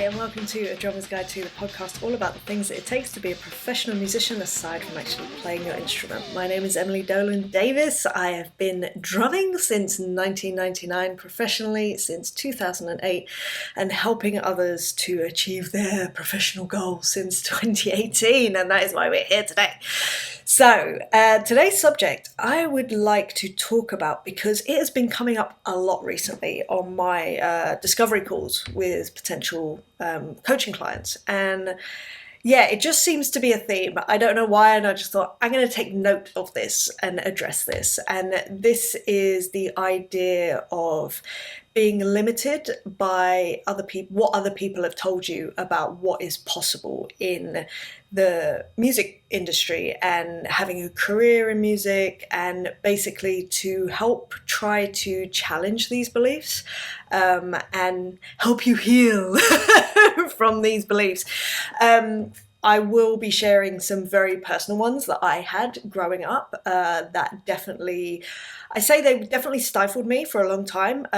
and welcome to A Drummer's Guide to, the podcast all about the things that it takes to be a professional musician aside from actually playing your instrument. My name is Emily Dolan Davis. I have been drumming since 1999, professionally since 2008, and helping others to achieve their professional goals since 2018, and that is why we're here today. So, today's subject I would like to talk about because it has been coming up a lot recently on my discovery calls with potential coaching clients. And yeah, it just seems to be a theme. I don't know why, and I just thought I'm going to take note of this and address this. And this is the idea of being limited by other people, what other people have told you about what is possible in the music industry and having a career in music, and basically to help try to challenge these beliefs and help you heal from these beliefs. I will be sharing some very personal ones that I had growing up that definitely, I say they definitely stifled me for a long time.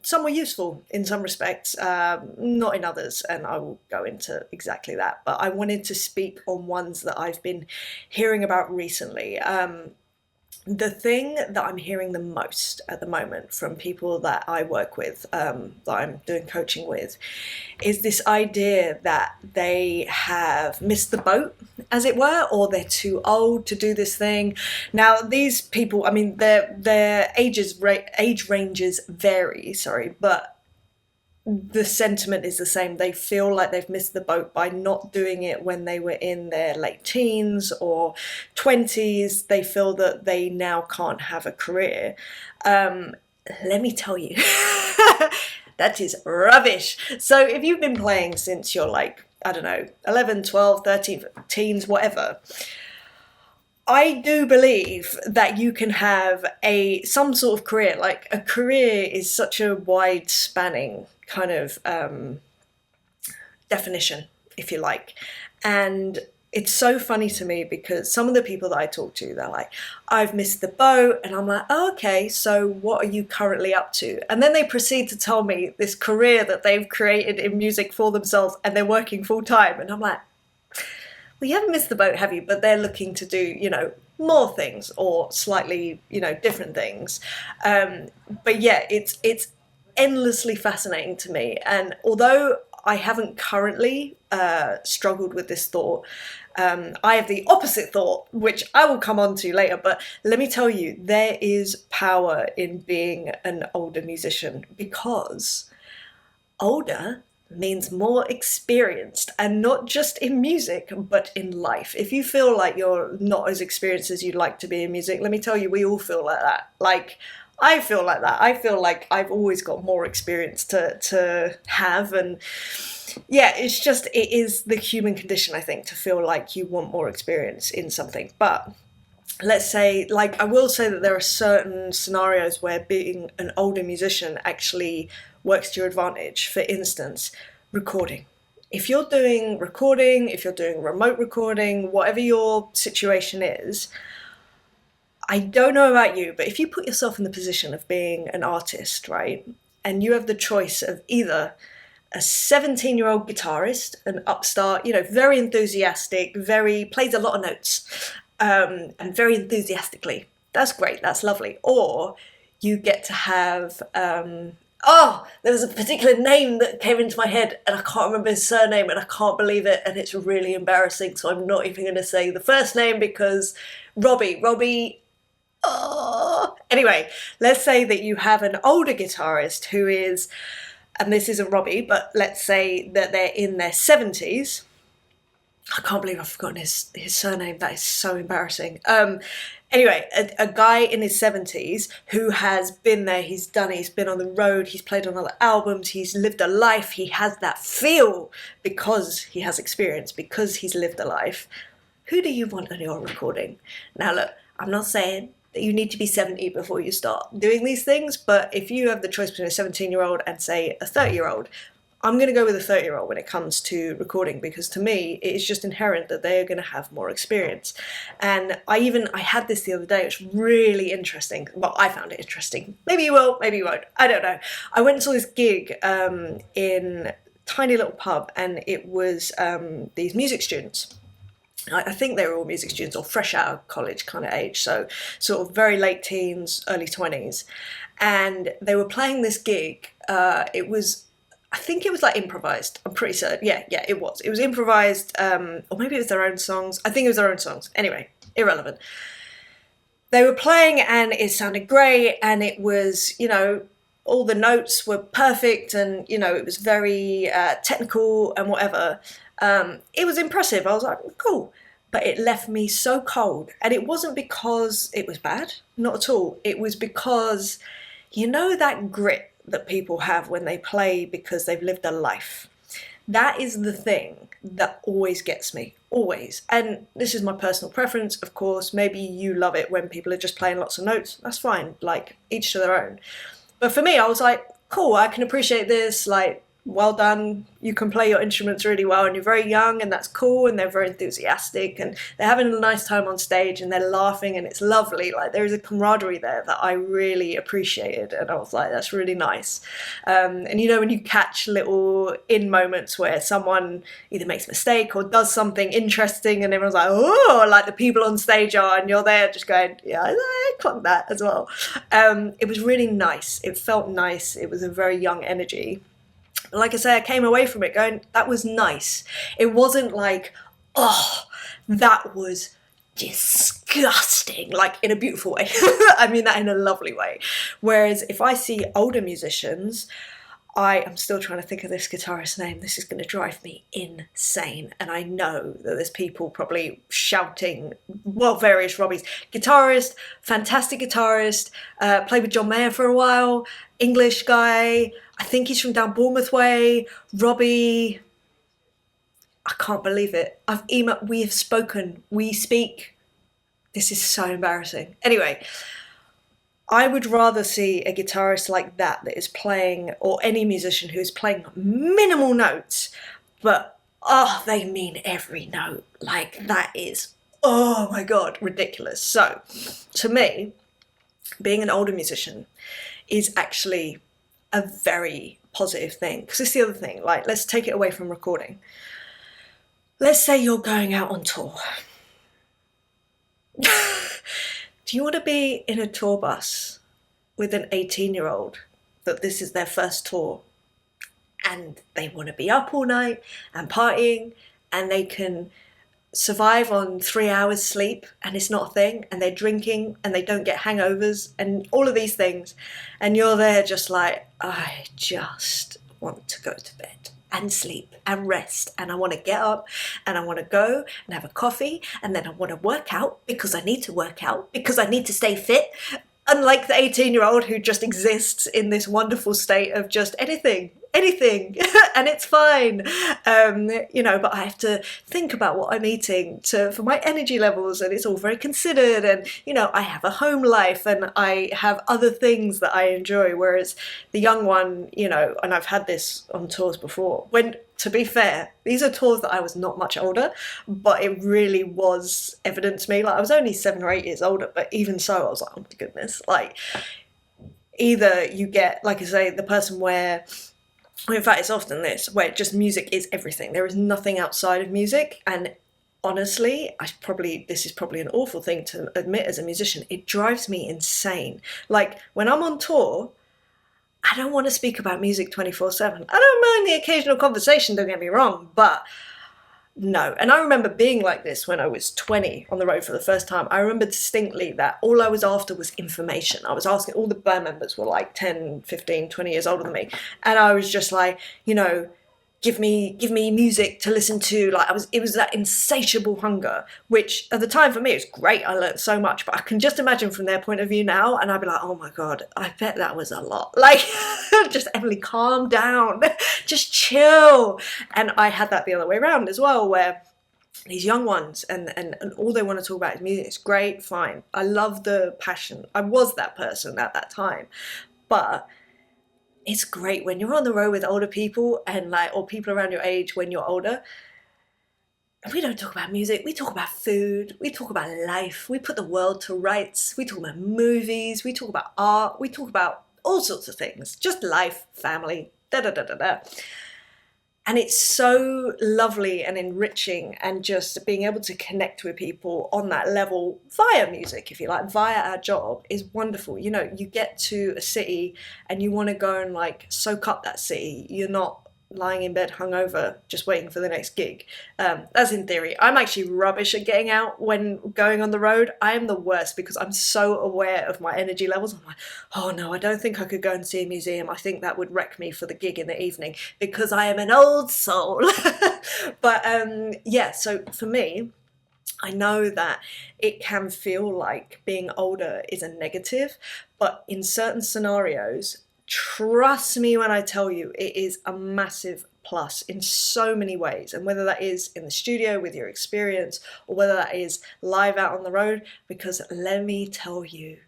Some were useful in some respects, not in others, and I will go into exactly that. But I wanted to speak on ones that I've been hearing about recently. The thing that I'm hearing the most at the moment from people that I work with, that I'm doing coaching with, is this idea that they have missed the boat, as it were, or they're too old to do this thing. Now, these people, I mean, their age ranges vary, but the sentiment is the same. They feel like they've missed the boat by not doing it when they were in their late teens or 20s. They feel that they now can't have a career. Let me tell you, that is rubbish. So if you've been playing since you're like, I don't know, 11, 12, 13, teens, whatever, I do believe that you can have some sort of career. Like, a career is such a wide spanning kind of definition, if you like. And it's so funny to me because some of the people that I talk to, they're like, I've missed the boat. And I'm like, oh, okay, so what are you currently up to? And then they proceed to tell me this career that they've created in music for themselves and they're working full time. And I'm like, well, you haven't missed the boat, have you? But they're looking to do, more things or slightly, different things. But yeah, it's endlessly fascinating to me. And although I haven't currently struggled with this thought, I have the opposite thought, which I will come on to later. But let me tell you, there is power in being an older musician, because older means more experienced, and not just in music but in life. If you feel like you're not as experienced as you'd like to be in music, let me tell you, we all feel like that. Like, I feel like that. I feel like I've always got more experience to have, and yeah, it is the human condition, I think, to feel like you want more experience in something. But let's say, like, I will say that there are certain scenarios where being an older musician actually works to your advantage. For instance, recording. If you're doing recording, if you're doing remote recording, whatever your situation is, I don't know about you, but if you put yourself in the position of being an artist, right, and you have the choice of either a 17-year-old guitarist, an upstart, very enthusiastic, plays a lot of notes, and very enthusiastically, that's great, that's lovely. Or you get to have, there was a particular name that came into my head and I can't remember his surname and I can't believe it, and it's really embarrassing, so I'm not even going to say the first name because Robbie. Oh. Anyway, let's say that you have an older guitarist who is, and this isn't Robbie, but let's say that they're in their 70s. I can't believe I've forgotten his surname. That is so embarrassing. Anyway, a guy in his 70s who has been there, he's done it, he's been on the road, he's played on other albums, he's lived a life, he has that feel because he has experience, because he's lived a life. Who do you want on your recording? Now look, I'm not saying that you need to be 70 before you start doing these things, but if you have the choice between a 17-year-old and, say, a 30-year-old, I'm going to go with a 30-year-old when it comes to recording, because to me, it is just inherent that they are going to have more experience. And I had this the other day, which was really interesting. Well, I found it interesting. Maybe you will, maybe you won't. I don't know. I went and saw this gig in tiny little pub, and it was these music students. I think they were all music students or fresh out of college kind of age, so sort of very late teens, early 20s. And they were playing this gig. It was, I think it was like improvised. I'm pretty certain. Yeah, it was. It was improvised, or maybe it was their own songs. I think it was their own songs. Anyway, irrelevant. They were playing and it sounded great, and it was, all the notes were perfect, and, it was very technical and whatever. It was impressive. I was like, cool. But it left me so cold. And it wasn't because it was bad, not at all. It was because, that grit that people have when they play because they've lived a life. That is the thing that always gets me, always. And this is my personal preference, of course. Maybe you love it when people are just playing lots of notes. That's fine, like, each to their own. But for me, I was like, cool, I can appreciate this, like, well done, you can play your instruments really well, and you're very young, and that's cool, and they're very enthusiastic, and they're having a nice time on stage, and they're laughing, and it's lovely. Like, there is a camaraderie there that I really appreciated, and I was like, that's really nice. And when you catch little in moments where someone either makes a mistake or does something interesting, and everyone's like, oh, like the people on stage are, and you're there just going, yeah, I clocked that as well. It was really nice. It felt nice. It was a very young energy. Like I say, I came away from it going, that was nice. It wasn't like, oh, that was disgusting, like in a beautiful way. I mean that in a lovely way. Whereas if I see older musicians, I am still trying to think of this guitarist's name. This is going to drive me insane. And I know that there's people probably shouting, well, various Robbies. Guitarist, fantastic guitarist, played with John Mayer for a while, English guy, I think he's from down Bournemouth way, Robbie. I can't believe it. I've emailed, we have spoken, we speak. This is so embarrassing. Anyway, I would rather see a guitarist like that is playing, or any musician who's playing minimal notes, but they mean every note. Like, that is, oh my God, ridiculous. So, to me, being an older musician is actually a very positive thing, because it's the other thing. Like, let's take it away from recording. Let's say you're going out on tour. Do you want to be in a tour bus with an 18-year-old that this is their first tour, and they want to be up all night and partying, and they can survive on 3 hours sleep and it's not a thing, and they're drinking and they don't get hangovers and all of these things, and you're there just like, I just want to go to bed and sleep and rest, and I want to get up and I want to go and have a coffee, and then I want to work out because I need to work out because I need to stay fit, unlike the 18-year-old who just exists in this wonderful state of just anything and it's fine. But I have to think about what I'm eating for my energy levels, and it's all very considered, and I have a home life and I have other things that I enjoy, whereas the young one, and I've had this on tours before, when, to be fair, these are tours that I was not much older, but it really was evident to me. Like, I was only 7 or 8 years older, but even so I was like, oh my goodness, like, either you get, like I say, the person where, in fact, it's often this, where just music is everything. There is nothing outside of music. And honestly, this is probably an awful thing to admit as a musician. It drives me insane. Like, when I'm on tour, I don't want to speak about music 24/7. I don't mind the occasional conversation, don't get me wrong, but no. And I remember being like this when I was 20 on the road for the first time. I remember distinctly that all I was after was information. I was asking, all the band members were like 10, 15, 20 years older than me. And I was just like, give me music to listen to. Like, it was that insatiable hunger, which at the time for me, it was great. I learned so much, but I can just imagine from their point of view now. And I'd be like, oh my God, I bet that was a lot. Like, just Emily, calm down, just chill. And I had that the other way around as well, where these young ones and all they want to talk about is music. It's great, fine. I love the passion. I was that person at that time, but it's great when you're on the road with older people and or people around your age when you're older. And we don't talk about music, we talk about food, we talk about life, we put the world to rights, we talk about movies, we talk about art, we talk about all sorts of things, just life, family, da da da da da. And it's so lovely and enriching, and just being able to connect with people on that level via music, if you like, via our job, is wonderful. You know, you get to a city and you want to go and like soak up that city. You're not lying in bed hungover just waiting for the next gig. That's in theory. I'm actually rubbish at getting out when going on the road. I am the worst because I'm so aware of my energy levels. I'm like, oh no, I don't think I could go and see a museum. I think that would wreck me for the gig in the evening because I am an old soul. But yeah, so for me, I know that it can feel like being older is a negative, but in certain scenarios, trust me when I tell you, it is a massive plus in so many ways. And whether that is in the studio with your experience, or whether that is live out on the road, because let me tell you,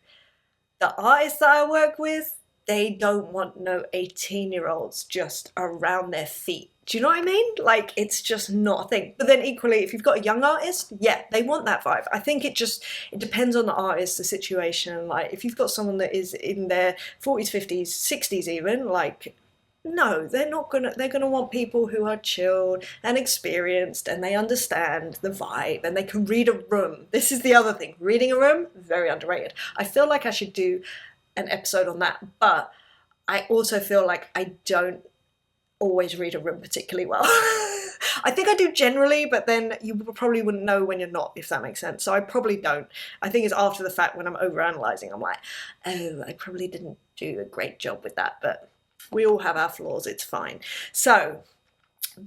the artists that I work with, they don't want no 18-year-olds just around their feet. Do you know what I mean? Like, it's just not a thing. But then equally, if you've got a young artist, yeah, they want that vibe. I think it depends on the artist, the situation. Like, if you've got someone that is in their 40s, 50s, 60s even, like, no, they're gonna want people who are chilled and experienced, and they understand the vibe, and they can read a room. This is the other thing. Reading a room, very underrated. I feel like I should do an episode on that, but I also feel like I don't always read a room particularly well. I think I do generally, but then you probably wouldn't know when you're not, if that makes sense. So I probably don't. I think it's after the fact when I'm overanalyzing, I'm like, oh, I probably didn't do a great job with that, but we all have our flaws, it's fine. So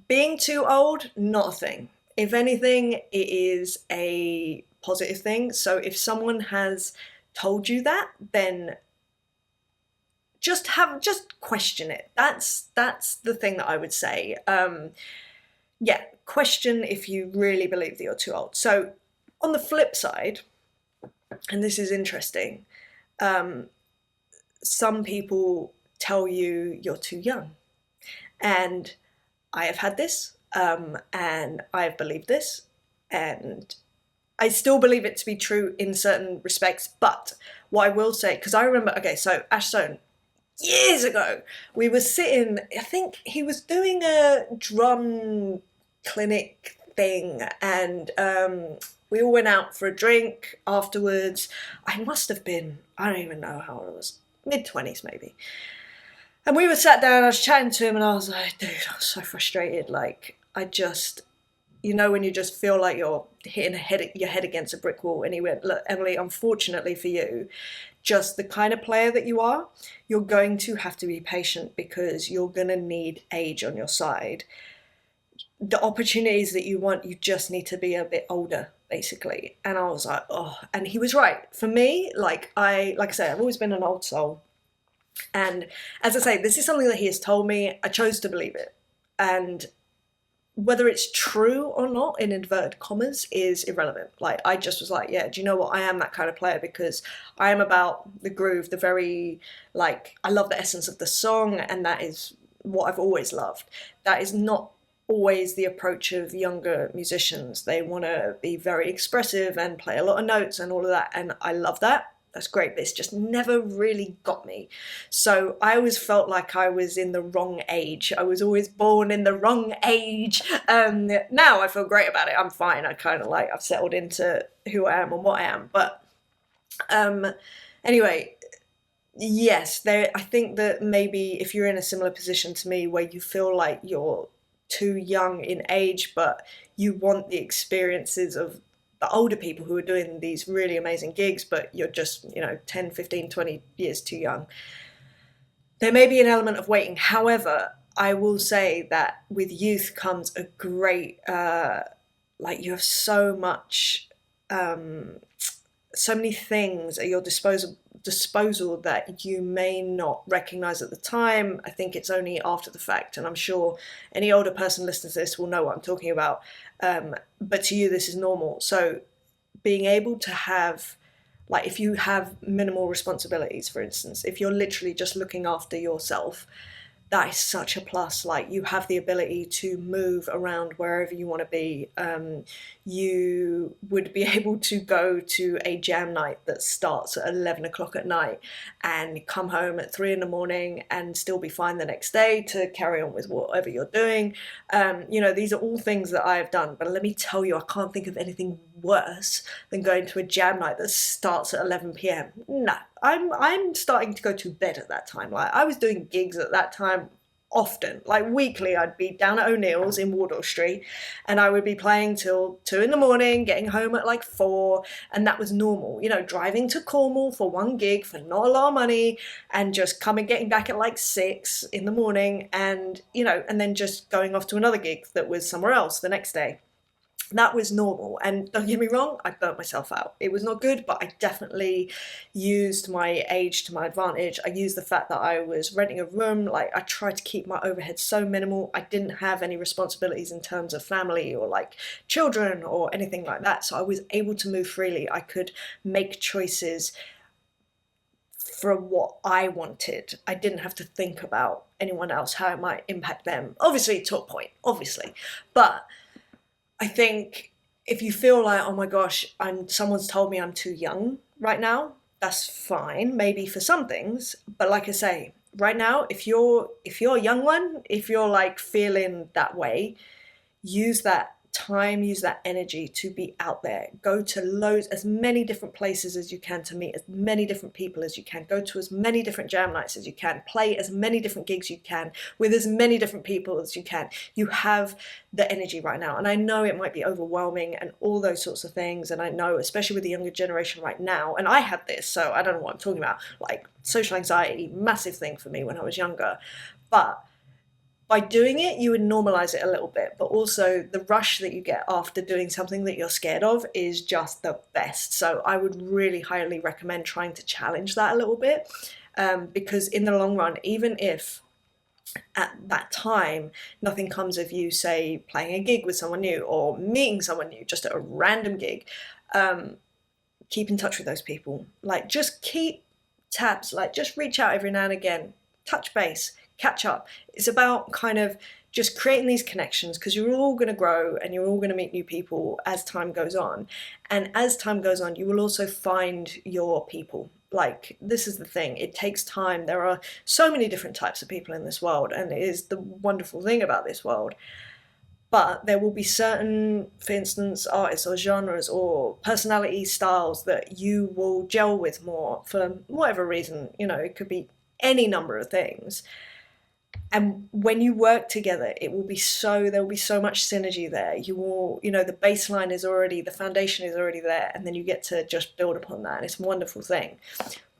being too old, not a thing. If anything, it is a positive thing. So if someone has told you that, then just question it. That's the thing that I would say. Yeah, question if you really believe that you're too old. So on the flip side, and this is interesting, some people tell you you're too young, and I have had this, and I have believed this, and I still believe it to be true in certain respects. But what I will say, because I remember, okay, so Ash Stone, years ago, we were sitting, I think he was doing a drum clinic thing, and we all went out for a drink afterwards. I must have been, I don't even know how old I was, mid-20s maybe. And we were sat down, I was chatting to him, and I was like, dude, I'm so frustrated. Like, I just, you know, when you just feel like you're hitting your head against a brick wall. And he went, look, Emily, unfortunately for you, just the kind of player that you are, you're going to have to be patient, because you're going to need age on your side. The opportunities that you want, you just need to be a bit older, basically. And I was like, oh, and he was right. For me, like I say, I've always been an old soul. And as I say, this is something that he has told me. I chose to believe it. And whether it's true or not, in inverted commas, is irrelevant. Like, I just was like, yeah, do you know what? I am that kind of player, because I am about the groove, the very, like, I love the essence of the song, and that is what I've always loved. That is not always the approach of younger musicians. They want to be very expressive and play a lot of notes and all of that, and I love that. That's great, but it's just never really got me. So I always felt like I was in the wrong age. I was always born in the wrong age. Now I feel great about it. I'm fine. I kind of like, I've settled into who I am and what I am. But anyway, yes, I think that maybe if you're in a similar position to me, where you feel like you're too young in age, but you want the experiences of the older people who are doing these really amazing gigs, but you're just, 10, 15, 20 years too young, there may be an element of waiting. However, I will say that with youth comes a great, you have so much, so many things at your disposal that you may not recognize at the time. I think it's only after the fact, and I'm sure any older person listening to this will know what I'm talking about. But to you, this is normal. So being able to have, like, if you have minimal responsibilities, for instance, if you're literally just looking after yourself, that is such a plus. Like, you have the ability to move around wherever you want to be. You would be able to go to a jam night that starts at 11 o'clock at night and come home at 3 in the morning and still be fine the next day to carry on with whatever you're doing. These are all things that I have done, but let me tell you, I can't think of anything worse than going to a jam night that starts at 11 p.m. No, I'm starting to go to bed at that time. Like, I was doing gigs at that time often, like weekly. I'd be down at O'Neill's in Wardour Street and I would be playing till 2 in the morning, getting home at like 4, and that was normal. Driving to Cornwall for one gig for not a lot of money and just getting back at like 6 in the morning, and and then just going off to another gig that was somewhere else the next day. That was normal, and don't get me wrong, I burnt myself out. It was not good, but I definitely used my age to my advantage. I used the fact that I was renting a room. Like, I tried to keep my overhead so minimal. I didn't have any responsibilities in terms of family or like children or anything like that, so I was able to move freely. I could make choices for what I wanted. I didn't have to think about anyone else, how it might impact them. Obviously, to a point, obviously, but I think if you feel like, oh my gosh, someone's told me I'm too young right now, that's fine, maybe for some things. But like I say, right now, if you're a young one, if you're like feeling that way, use that time, use that energy to be out there. Go to as many different places as you can to meet as many different people as you can. Go to as many different jam nights as you can. Play as many different gigs you can with as many different people as you can. You have the energy right now. And I know it might be overwhelming and all those sorts of things. And I know, especially with the younger generation right now, and I had this, so I don't know what I'm talking about, like social anxiety, massive thing for me when I was younger. But by doing it, you would normalize it a little bit, but also the rush that you get after doing something that you're scared of is just the best. So I would really highly recommend trying to challenge that a little bit, because in the long run, even if at that time nothing comes of you, say, playing a gig with someone new or meeting someone new just at a random gig, keep in touch with those people. Like, just keep tabs, like just reach out every now and again, touch base, catch up. It's about kind of just creating these connections, because you're all going to grow and you're all going to meet new people as time goes on. And as time goes on, you will also find your people. Like, this is the thing, it takes time. There are so many different types of people in this world, and it is the wonderful thing about this world. But there will be certain, for instance, artists or genres or personality styles that you will gel with more for whatever reason. It could be any number of things. And when you work together, there will be so much synergy there. You will, the baseline is already, the foundation is already there, and then you get to just build upon that, and it's a wonderful thing.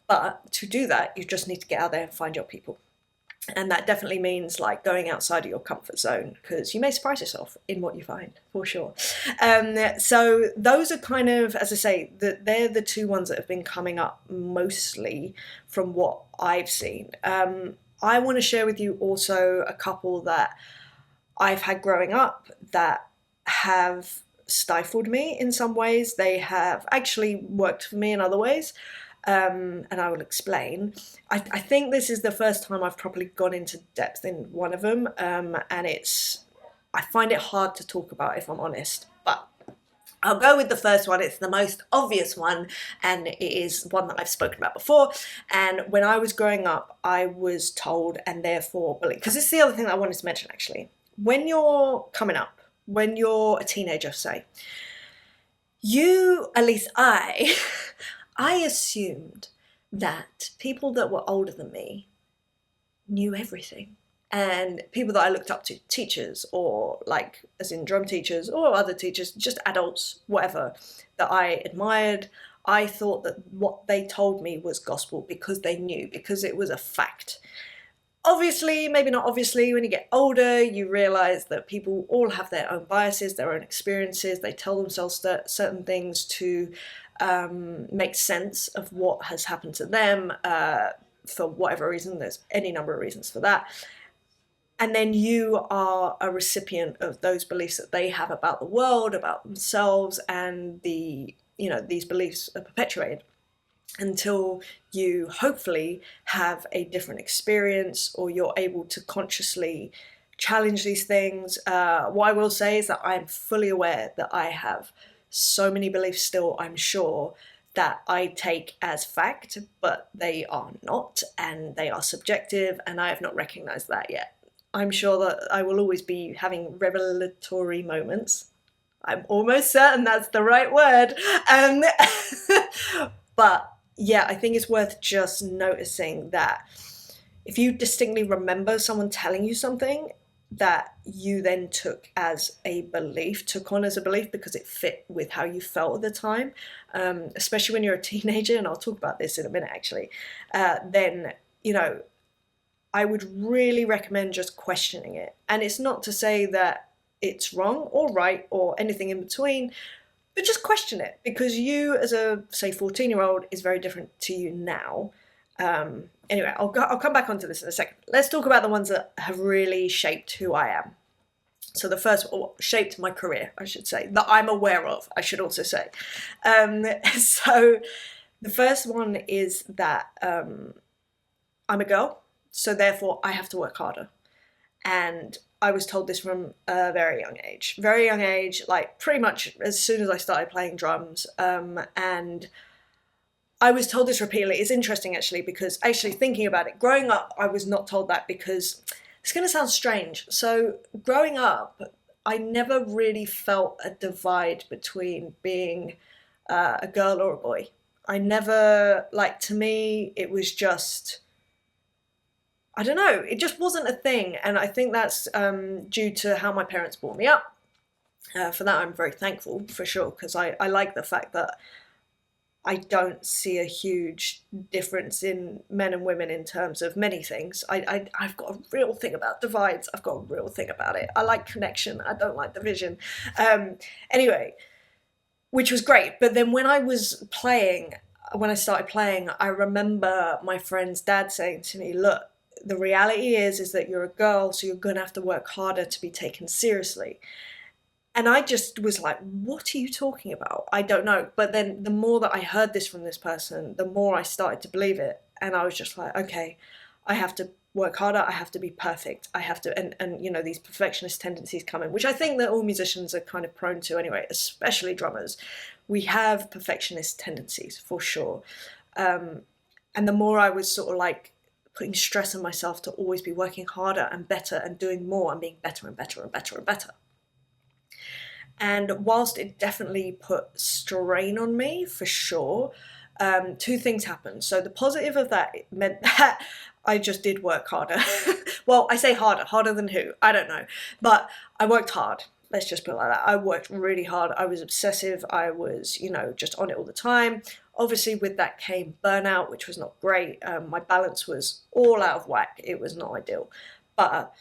But to do that, you just need to get out there and find your people. And that definitely means like going outside of your comfort zone, because you may surprise yourself in what you find, for sure. So those are kind of, as I say, they're the two ones that have been coming up mostly from what I've seen. I want to share with you also a couple that I've had growing up that have stifled me in some ways. They have actually worked for me in other ways. And I will explain. I think this is the first time I've probably gone into depth in one of them, and I find it hard to talk about, if I'm honest, but I'll go with the first one. It's the most obvious one, and it is one that I've spoken about before. And when I was growing up, I was told, and therefore believed, because it's the other thing that I wanted to mention actually. When you're coming up, when you're a teenager, say, at least I assumed that people that were older than me knew everything. And people that I looked up to, teachers, or like, as in drum teachers or other teachers, just adults, whatever, that I admired, I thought that what they told me was gospel because they knew, because it was a fact. Obviously, maybe not obviously, when you get older, you realize that people all have their own biases, their own experiences. They tell themselves certain things to make sense of what has happened to them for whatever reason. There's any number of reasons for that. And then you are a recipient of those beliefs that they have about the world, about themselves, and these beliefs are perpetuated. until you hopefully have a different experience or you're able to consciously challenge these things. What I will say is that I'm fully aware that I have so many beliefs still, I'm sure, that I take as fact, but they are not, and they are subjective, and I have not recognized that yet. I'm sure that I will always be having revelatory moments. I'm almost certain that's the right word. Um, but yeah, I think it's worth just noticing that if you distinctly remember someone telling you something that you then took as a belief, took on as a belief because it fit with how you felt at the time, especially when you're a teenager, and I'll talk about this in a minute actually, then, you know, I would really recommend just questioning it. And it's not to say that it's wrong or right or anything in between, but just question it, because you as a, say, 14-year-old is very different to you now. Anyway, I'll come back onto this in a second. Let's talk about the ones that have really shaped who I am. So the first, or shaped my career, I should say, that I'm aware of, I should also say. So the first one is that I'm a girl, so therefore I have to work harder. And I was told this from a very young age. Very young age, like pretty much as soon as I started playing drums. And I was told this repeatedly. It's interesting actually, because actually thinking about it, growing up, I was not told that, because it's going to sound strange. So growing up, I never really felt a divide between being a girl or a boy. I never, like, to me, it was just, I don't know, it just wasn't a thing. And I think that's due to how my parents brought me up. For that, I'm very thankful, for sure, because I like the fact that I don't see a huge difference in men and women in terms of many things. I've got a real thing about divides. I've got a real thing about it. I like connection. I don't like division. Anyway, which was great. But then when I started playing, I remember my friend's dad saying to me, look, the reality is that you're a girl, so you're going to have to work harder to be taken seriously. And I just was like, what are you talking about? I don't know. But then the more that I heard this from this person, the more I started to believe it. And I was just like, okay, I have to work harder. I have to be perfect. I have to, and you know, these perfectionist tendencies come in, which I think that all musicians are kind of prone to anyway, especially drummers. We have perfectionist tendencies for sure. And the more I was sort of like putting stress on myself to always be working harder and better and doing more and being better and better and better and better. And whilst it definitely put strain on me, for sure, two things happened. So the positive of that meant that I just did work harder. Well, I say harder than who? I don't know. But I worked hard. Let's just put it like that. I worked really hard. I was obsessive. I was, you know, just on it all the time. Obviously, with that came burnout, which was not great. My balance was all out of whack. It was not ideal. But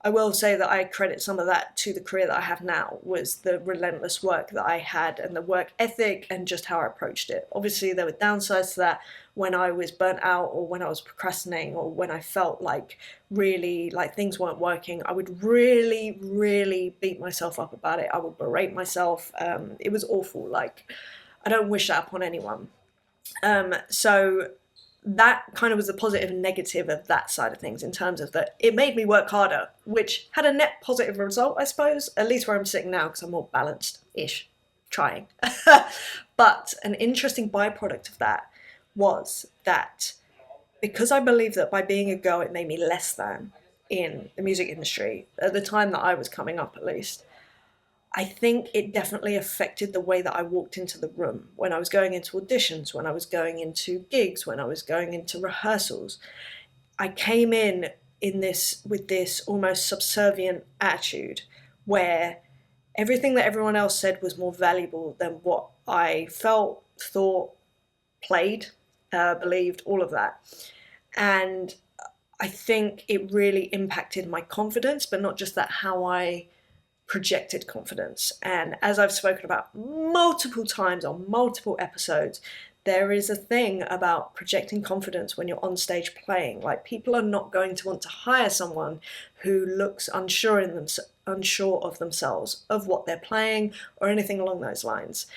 I will say that I credit some of that to the career that I have now, was the relentless work that I had and the work ethic and just how I approached it. Obviously, there were downsides to that when I was burnt out or when I was procrastinating or when I felt like really like things weren't working. I would really, really beat myself up about it. I would berate myself. It was awful. Like, I don't wish that upon anyone. So that kind of was the positive and negative of that side of things, in terms of that it made me work harder, which had a net positive result, I suppose, at least where I'm sitting now, because I'm more balanced-ish, trying. But an interesting byproduct of that was that because I believe that by being a girl it made me less than in the music industry, at the time that I was coming up at least, I think it definitely affected the way that I walked into the room when I was going into auditions, when I was going into gigs, when I was going into rehearsals. I came in this with this almost subservient attitude where everything that everyone else said was more valuable than what I felt, thought, played, believed, all of that. And I think it really impacted my confidence, but not just that, how I projected confidence. And as I've spoken about multiple times on multiple episodes, there is a thing about projecting confidence when you're on stage playing. Like, people are not going to want to hire someone who looks unsure of themselves, of what they're playing, or anything along those lines.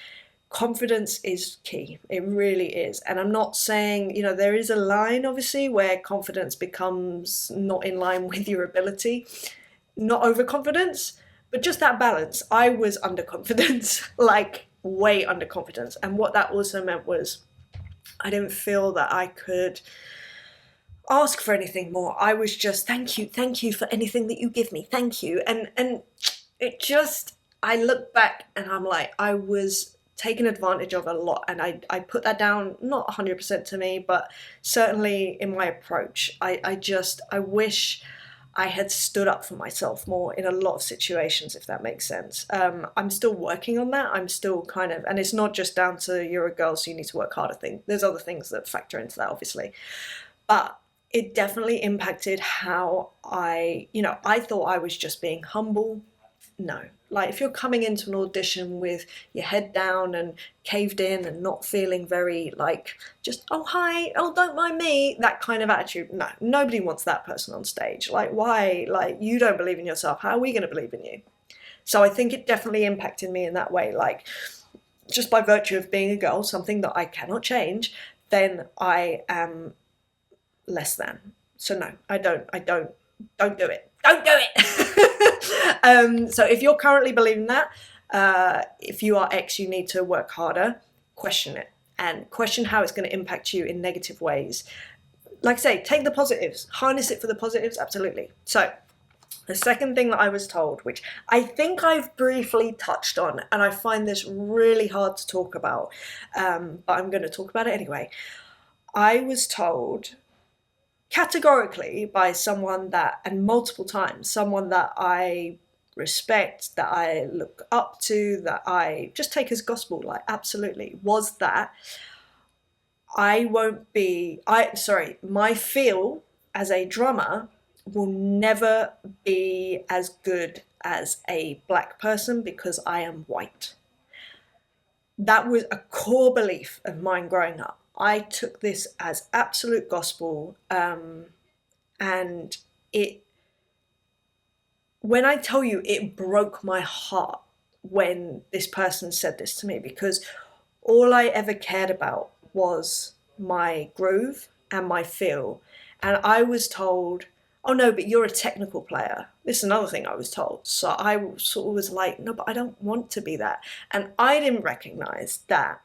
confidence is key. It really is. And I'm not saying, you know, there is a line obviously where confidence becomes not in line with your ability, not overconfidence, but just that balance. I was underconfidence, like way underconfidence. And what that also meant was I didn't feel that I could ask for anything more. I was just, thank you for anything that you give me, thank you. And it just, I look back and I'm like, I was taken advantage of a lot, and I put that down, not 100% to me, but certainly in my approach. I wish I had stood up for myself more in a lot of situations, if that makes sense. I'm still working on that. I'm still kind of, and it's not just down to you're a girl, so you need to work harder thing. There's other things that factor into that, obviously. But it definitely impacted how I thought I was just being humble. No, like if you're coming into an audition with your head down and caved in and not feeling very like just, oh hi, oh don't mind me, that kind of attitude, no, nobody wants that person on stage. Like why? Like you don't believe in yourself, how are we going to believe in you? So I think it definitely impacted me in that way, like just by virtue of being a girl, something that I cannot change, then I am less than. So no, I don't do it. Don't do it. So if you're currently believing that, if you are X, you need to work harder. Question it and question how it's going to impact you in negative ways. Like I say, take the positives, harness it for the positives. Absolutely. So the second thing that I was told, which I think I've briefly touched on, and I find this really hard to talk about, but I'm going to talk about it anyway. I was told categorically by someone that, and multiple times, someone that I respect, that I look up to, that I just take as gospel, like absolutely, was that my feel as a drummer will never be as good as a black person because I am white. That was a core belief of mine growing up. I took this as absolute gospel, and when I tell you, it broke my heart when this person said this to me, because all I ever cared about was my groove and my feel. And I was told, oh no, but you're a technical player. This is another thing I was told. So I sort of was like, no, but I don't want to be that. And I didn't recognize that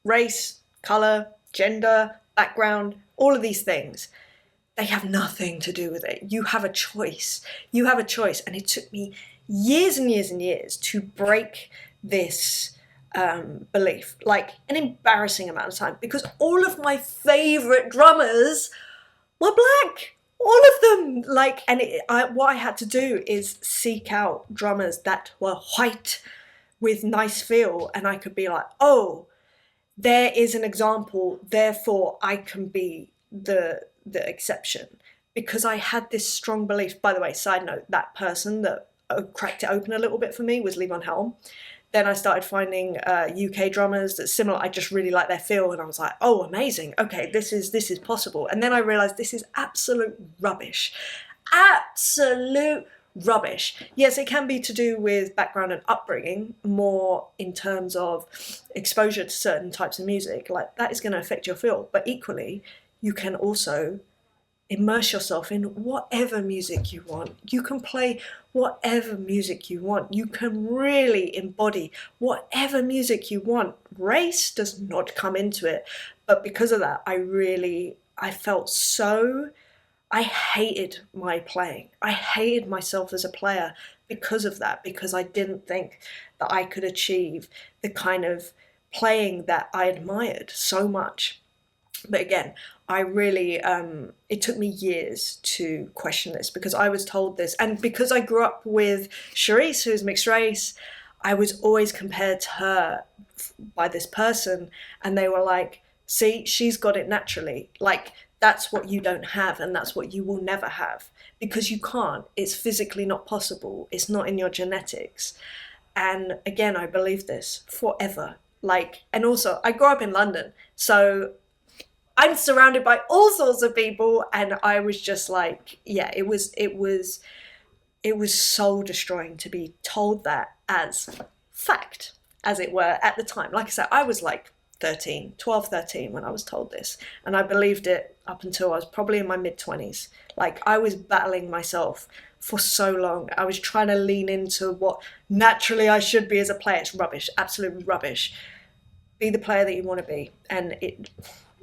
race, color, gender, background, all of these things, they have nothing to do with it. You have a choice. You have a choice. And it took me years and years and years to break this belief, like an embarrassing amount of time, because all of my favorite drummers were black. All of them. Like, and what I had to do is seek out drummers that were white with nice feel, and I could be like, oh, there is an example, therefore I can be the exception, because I had this strong belief. By the way, side note, that person that cracked it open a little bit for me was Levon Helm. Then I started finding UK drummers that's similar. I just really like their feel, and I was like, oh, amazing. Okay, this is possible. And then I realized this is absolute rubbish. Absolute rubbish. Yes, it can be to do with background and upbringing, more in terms of exposure to certain types of music. Like, that is going to affect your feel. But equally, you can also immerse yourself in whatever music you want. You can play whatever music you want. You can really embody whatever music you want. Race does not come into it. But because of that, I felt so, I hated my playing. I hated myself as a player because of that, because I didn't think that I could achieve the kind of playing that I admired so much. But again, I really, it took me years to question this, because I was told this. And because I grew up with Charisse, who's mixed race, I was always compared to her by this person. And they were like, see, she's got it naturally. Like, that's what you don't have, and that's what you will never have, because you can't. It's physically not possible. It's not in your genetics. And again, I believe this forever. Like, and also I grew up in London, so I'm surrounded by all sorts of people, and I was just like, yeah, it was soul destroying to be told that as fact. as it were, at the time. Like I said, I was like 12, 13 when I was told this, and I believed it up until I was probably in my mid-20s. Like, I was battling myself for so long. I was trying to lean into what naturally I should be as a player. It's rubbish, absolute rubbish. Be the player that you want to be, and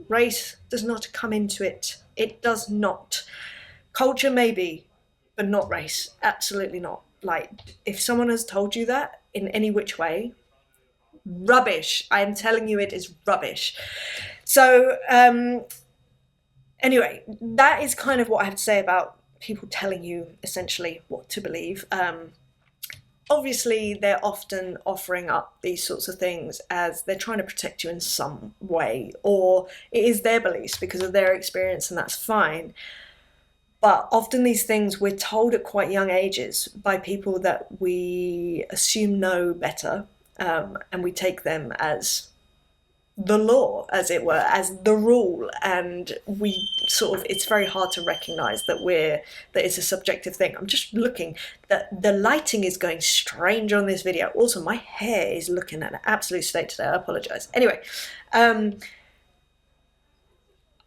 race does not come into it. It does not. Culture maybe, but not race. Absolutely not. Like, if someone has told you that in any which way, rubbish. I am telling you, it is rubbish. So anyway, that is kind of what I have to say about people telling you essentially what to believe. Obviously, they're often offering up these sorts of things as they're trying to protect you in some way, or it is their beliefs because of their experience, and that's fine. But often these things we're told at quite young ages by people that we assume know better, and we take them as the law, as it were, as the rule, and we sort of, it's very hard to recognize that it's a subjective thing. I'm just looking that the lighting is going strange on this video. Also, my hair is looking at an absolute state today. I apologize. Anyway,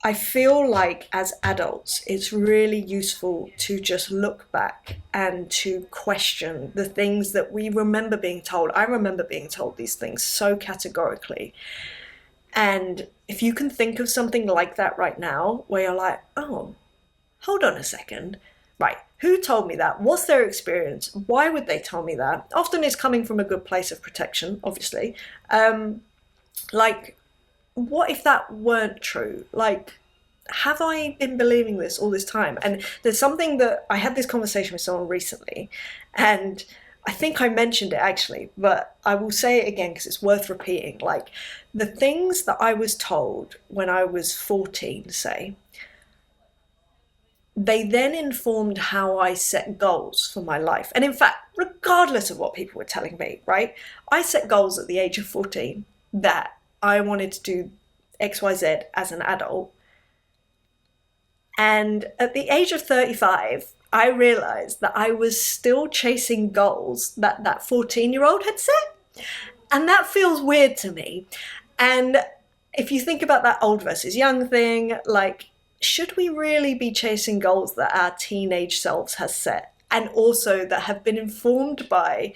I feel like as adults, it's really useful to just look back and to question the things that we remember being told. I remember being told these things so categorically. And if you can think of something like that right now, where you're like, oh, hold on a second. Right, who told me that? What's their experience? Why would they tell me that? Often it's coming from a good place of protection, obviously. Like, what if that weren't true? Like, have I been believing this all this time? And there's something that I had this conversation with someone recently, and I think I mentioned it actually, but I will say it again because it's worth repeating. Like, the things that I was told when I was 14, say, they then informed how I set goals for my life. And in fact, regardless of what people were telling me, right, I set goals at the age of 14 that I wanted to do XYZ as an adult. And at the age of 35, I realized that I was still chasing goals that 14-year-old had set. And that feels weird to me. And if you think about that old versus young thing, like, should we really be chasing goals that our teenage selves has set, and also that have been informed by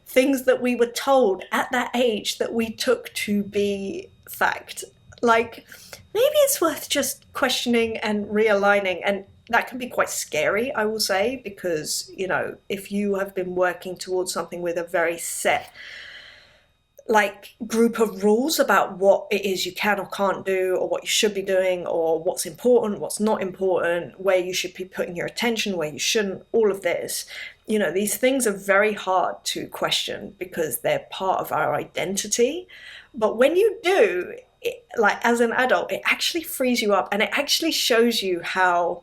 things that we were told at that age that we took to be fact? Like, maybe it's worth just questioning and realigning, and that can be quite scary, I will say, because, you know, if you have been working towards something with a very set, like, group of rules about what it is you can or can't do, or what you should be doing, or what's important, what's not important, where you should be putting your attention, where you shouldn't, all of this, you know, these things are very hard to question because they're part of our identity. But when you do, like, as an adult, it actually frees you up, and it actually shows you how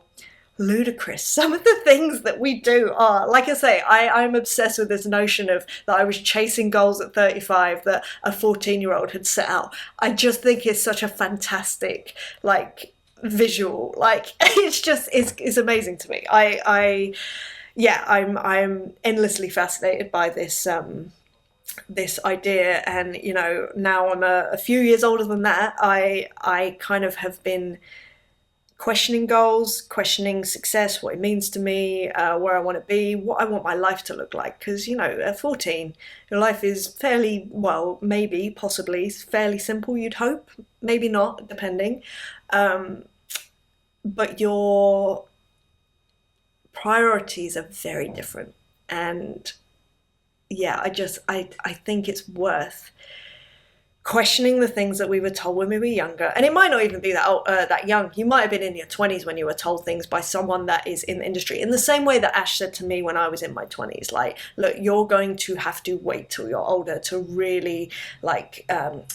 ludicrous some of the things that we do are. Like I say, I'm obsessed with this notion of that I was chasing goals at 35 that a 14-year-old had set out. I just think it's such a fantastic, like, visual. Like, it's amazing to me. I'm endlessly fascinated by this this idea, and, you know, now I'm a few years older than that, I kind of have been questioning goals, questioning success, what it means to me, where I want to be, what I want my life to look like. Because, you know, at 14, your life is fairly, well, maybe, possibly, fairly simple, you'd hope. Maybe not, depending. But your priorities are very different. And yeah, I think it's worth questioning the things that we were told when we were younger. And it might not even be that young. You might have been in your 20s when you were told things by someone that is in the industry. In the same way that Ash said to me when I was in my 20s, like, look, you're going to have to wait till you're older to really, like,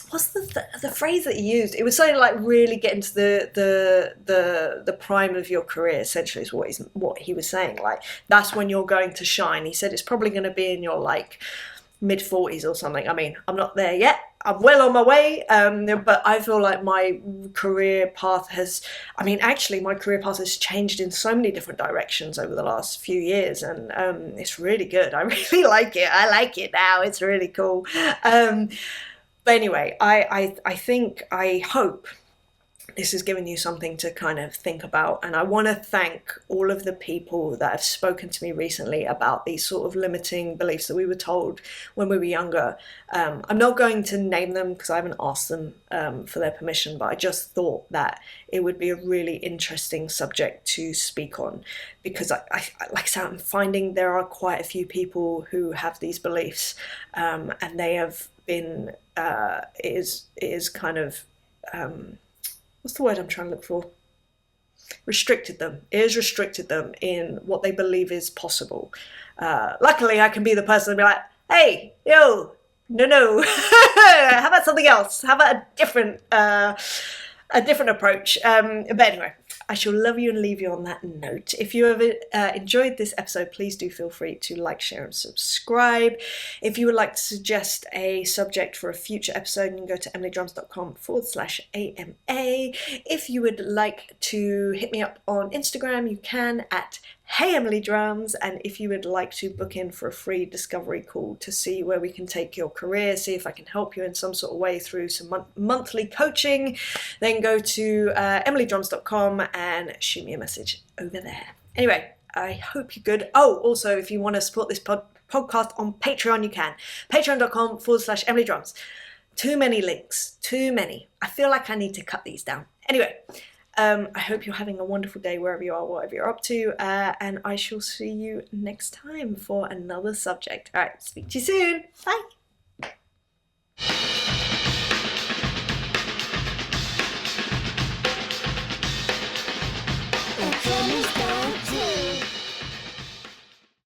what's the phrase that he used? It was something like really get into the prime of your career, essentially, is what he was saying. Like, that's when you're going to shine. He said it's probably going to be in your, like, mid-40s or something. I mean, I'm not there yet. I'm well on my way, but I feel like my career path has, I mean, actually my career path has changed in so many different directions over the last few years, and it's really good. I really like it. I like it now. It's really cool. But anyway, I think, I hope this has given you something to kind of think about. And I want to thank all of the people that have spoken to me recently about these sort of limiting beliefs that we were told when we were younger. I'm not going to name them because I haven't asked them for their permission, but I just thought that it would be a really interesting subject to speak on, because like I said, I'm finding there are quite a few people who have these beliefs, and they have been, it is kind of, what's the word I'm trying to look for? Restricted them. It has restricted them in what they believe is possible. Luckily, I can be the person to be like, hey, yo, no. How about something else? How about a different approach? But anyway, I shall love you and leave you on that note. If you have enjoyed this episode, please do feel free to like, share, and subscribe. If you would like to suggest a subject for a future episode, you can go to emilydrums.com/AMA. If you would like to hit me up on Instagram, you can at Hey Emily Drums, and if you would like to book in for a free discovery call to see where we can take your career, see if I can help you in some sort of way through some monthly coaching, then go to emilydrums.com and shoot me a message over there. Anyway, I hope you're good. Oh, also, if you want to support this podcast on Patreon, you can. Patreon.com/EmilyDrums. Too many links, too many. I feel like I need to cut these down. Anyway, I hope you're having a wonderful day wherever you are, whatever you're up to, and I shall see you next time for another subject. All right, speak to you soon. Bye.